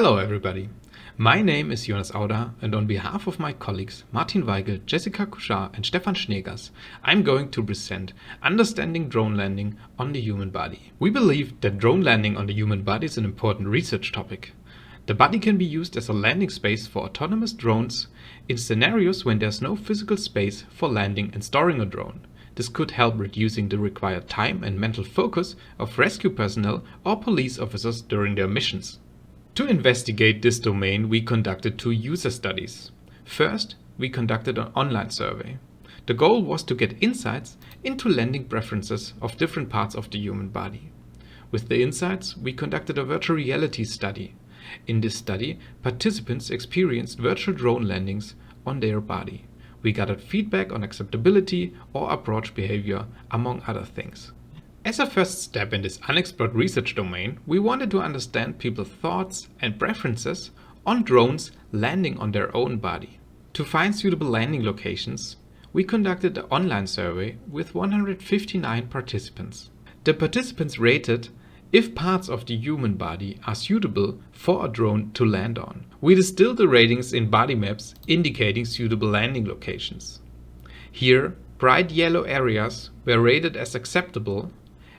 Hello everybody, my name is Jonas Auder, and on behalf of my colleagues Martin Weigel, Jessica Kuschar and Stefan Schneegers, I'm going to present Understanding Drone Landing on the Human Body. We believe that drone landing on the human body is an important research topic. The body can be used as a landing space for autonomous drones in scenarios when there's no physical space for landing and storing a drone. This could help reducing the required time and mental focus of rescue personnel or police officers during their missions. To investigate this domain, we conducted two user studies. First, we conducted an online survey. The goal was to get insights into landing preferences of different parts of the human body. With the insights, we conducted a virtual reality study. In this study, participants experienced virtual drone landings on their body. We gathered feedback on acceptability or approach behavior, among other things. As a first step in this unexplored research domain, we wanted to understand people's thoughts and preferences on drones landing on their own body. To find suitable landing locations, we conducted an online survey with 159 participants. The participants rated if parts of the human body are suitable for a drone to land on. We distilled the ratings in body maps indicating suitable landing locations. Here, bright yellow areas were rated as acceptable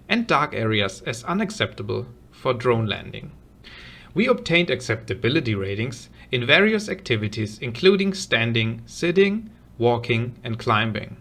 and dark areas as unacceptable for drone landing. We obtained acceptability ratings in various activities including standing, sitting, walking and climbing.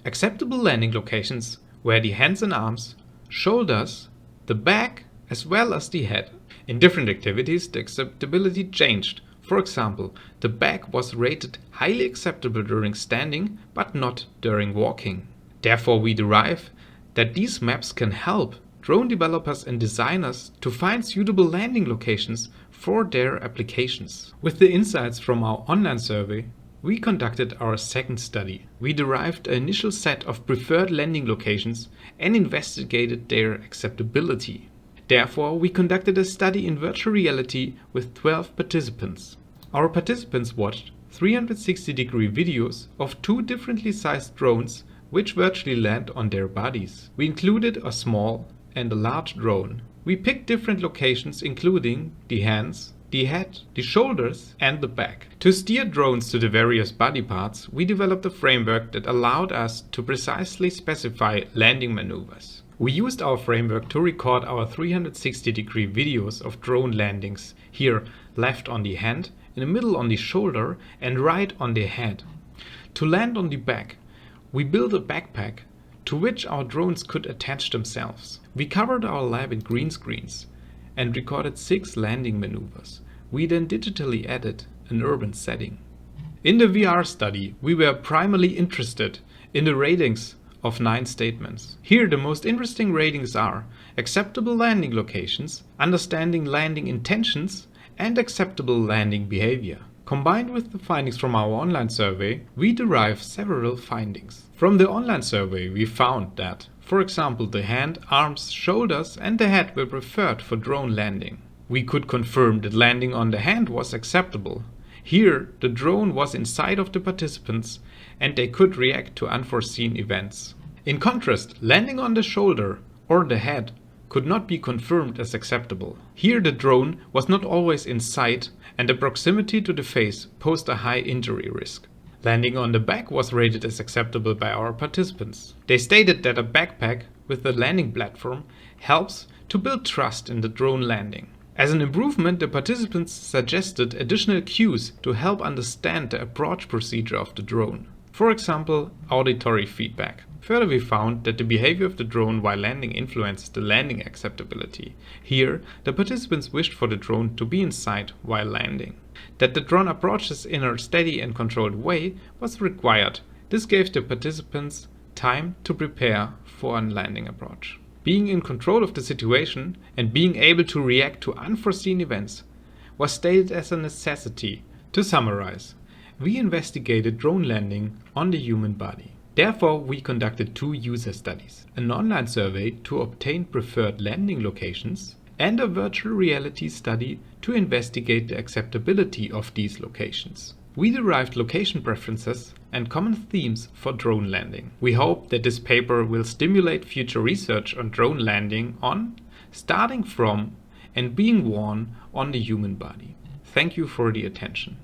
Acceptable landing locations were the hands and arms, shoulders, the back as well as the head. In different activities the acceptability changed. For example, the back was rated highly acceptable during standing but not during walking. Therefore we derive that these maps can help drone developers and designers to find suitable landing locations for their applications. With the insights from our online survey, we conducted our second study. We derived an initial set of preferred landing locations and investigated their acceptability. Therefore, we conducted a study in virtual reality with 12 participants. Our participants watched 360-degree videos of two differently sized drones which virtually land on their bodies. We included a small and a large drone. We picked different locations including the hands, the head, the shoulders and the back. To steer drones to the various body parts, we developed a framework that allowed us to precisely specify landing maneuvers. We used our framework to record our 360-degree videos of drone landings, here left on the hand, in the middle on the shoulder and right on the head. To land on the back, we built a backpack to which our drones could attach themselves. We covered our lab in green screens and recorded 6 landing maneuvers. We then digitally added an urban setting. In the VR study, we were primarily interested in the ratings of 9 statements. Here the most interesting ratings are acceptable landing locations, understanding landing intentions, and acceptable landing behavior. Combined with the findings from our online survey, we derive several findings. From the online survey, we found that, for example, the hand, arms, shoulders and the head were preferred for drone landing. We could confirm that landing on the hand was acceptable. Here, the drone was inside of the participants and they could react to unforeseen events. In contrast, landing on the shoulder or the head could not be confirmed as acceptable. Here the drone was not always in sight and the proximity to the face posed a high injury risk. Landing on the back was rated as acceptable by our participants. They stated that a backpack with the landing platform helps to build trust in the drone landing. As an improvement, the participants suggested additional cues to help understand the approach procedure of the drone. For example, auditory feedback. Further, we found that the behavior of the drone while landing influences the landing acceptability. Here, the participants wished for the drone to be in sight while landing. That the drone approaches in a steady and controlled way was required. This gave the participants time to prepare for a landing approach. Being in control of the situation and being able to react to unforeseen events was stated as a necessity. To summarize, we investigated drone landing on the human body. Therefore, we conducted 2 user studies, an online survey to obtain preferred landing locations and a virtual reality study to investigate the acceptability of these locations. We derived location preferences and common themes for drone landing. We hope that this paper will stimulate future research on drone landing on, starting from and being worn on the human body. Thank you for the attention.